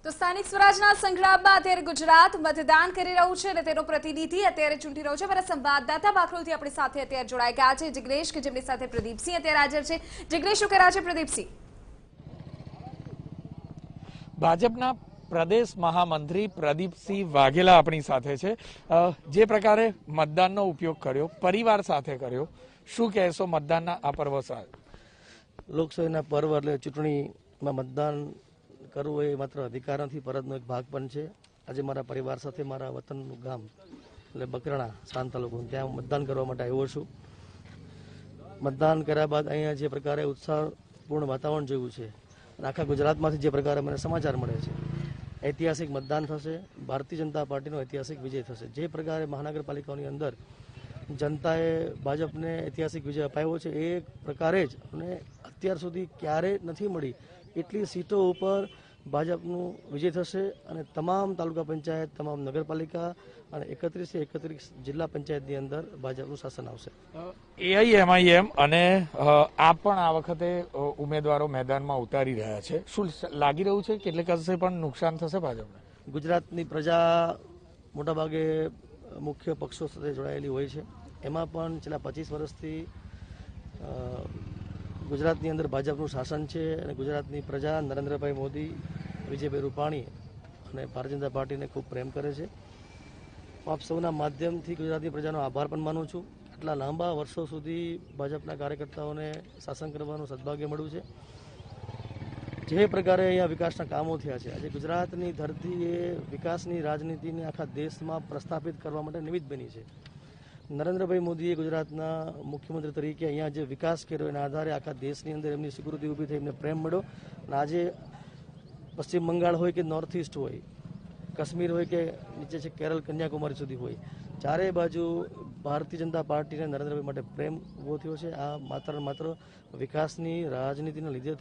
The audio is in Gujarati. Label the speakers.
Speaker 1: તો સ્થાનિક સ્વરાજના સંગ્રામમાં અત્યારે ગુજરાત મતદાન કરી રહ્યું છે અને તેનો પ્રતિનિધિ અત્યારે ચૂંટી રહ્યો છે। મારા સંવાદદાતા બાકરોલથી આપણી સાથે અત્યારે જોડાઈ ગયા છે જિગ્નેશ, કે જેમની સાથે પ્રદીપસિંહ અત્યારે હાજર છે। જિગ્નેશ, શું કહી રહ્યા છે પ્રદીપસિંહ?
Speaker 2: ભાજપના પ્રદેશ મહામંત્રી પ્રદીપસિંહ વાઘેલા આપણી સાથે છે। જે પ્રકારે મતદાનનો ઉપયોગ કર્યો, પરિવાર સાથે કર્યો, શું કહેશો મતદાનના આ પર્વ સાથે?
Speaker 3: લોકશાહીના પર્વ એટલે ચૂંટણીમાં મતદાન કરવું એ માત્ર અધિકાર નથી, ફરજનો એક ભાગ પણ છે। આજે મારા પરિવાર સાથે મારા વતનનું ગામ એટલે બકરાણા સાન તાલુકો, ત્યાં મતદાન કરવા માટે આવ્યો છું। મતદાન કર્યા બાદ અહીંયા જે પ્રકારે ઉત્સાહપૂર્ણ વાતાવરણ જોયું છે અને આખા ગુજરાતમાંથી જે પ્રકારે મને સમાચાર મળે છે, ઐતિહાસિક મતદાન થશે, ભારતીય જનતા પાર્ટીનો ઐતિહાસિક વિજય થશે। જે પ્રકારે મહાનગરપાલિકાઓની અંદર જનતાએ ભાજપને ઐતિહાસિક વિજય અપાવ્યો છે એ પ્રકારે જ અને અત્યાર સુધી ક્યારેય નથી મળી એટલી સીટો ઉપર ભાજપનું વિજય થશે અને તમામ તાલુકા પંચાયત, તમામ નગરપાલિકા અને 31 જિલ્લા પંચાયતની અંદર ભાજપનું શાસન આવશે।
Speaker 2: એઆઈએમઆઈએમ અને આપ પણ આ વખતે ઉમેદવારો મેદાનમાં ઉતારી રહ્યા છે, શું લાગી રહ્યું છે કેટલીક અંશે પણ નુકસાન થશે ભાજપને?
Speaker 3: ગુજરાતની પ્રજા મોટાભાગે મુખ્ય પક્ષો સાથે જોડાયેલી હોય છે, એમાં પણ છેલ્લા 25 વર્ષથી ગુજરાતની અંદર ભાજપનું શાસન છે અને ગુજરાતની પ્રજા નરેન્દ્રભાઈ મોદી, વિજયભાઈ રૂપાણી અને ભારતીય જનતા પાર્ટીને ખૂબ પ્રેમ કરે છે। આપ સૌના માધ્યમથી ગુજરાતની પ્રજાનો આભાર પણ માનું છું। આટલા લાંબા વર્ષો સુધી ભાજપના કાર્યકર્તાઓને શાસન કરવાનું સદભાગ્ય મળ્યું છે। જે પ્રકારે અહીંયા વિકાસના કામો થયા છે, આજે ગુજરાતની ધરતી એ વિકાસની રાજનીતિને આખા દેશમાં પ્રસ્થાપિત કરવા માટે નિમિત્ત બની છે। નરેન્દ્રભાઈ મોદીએ ગુજરાતના મુખ્યમંત્રી તરીકે અહીંયા જે વિકાસ કર્યો એના આધારે આખા દેશની અંદર એમની સ્વીકૃતિ ઊભી થઈ, એમને પ્રેમ મળ્યો અને આજે પશ્ચિમ બંગાળ હોય કે નોર્થ ઇસ્ટ હોય, કાશ્મીર હોય કે નીચે છે કેરળ, કન્યાકુમારી સુધી હોય, ચારેય બાજુ ભારતીય જનતા પાર્ટીને નરેન્દ્રભાઈ માટે પ્રેમ ઊભો થયો છે। આ માત્ર વિકાસની રાજનીતિના લીધે થયો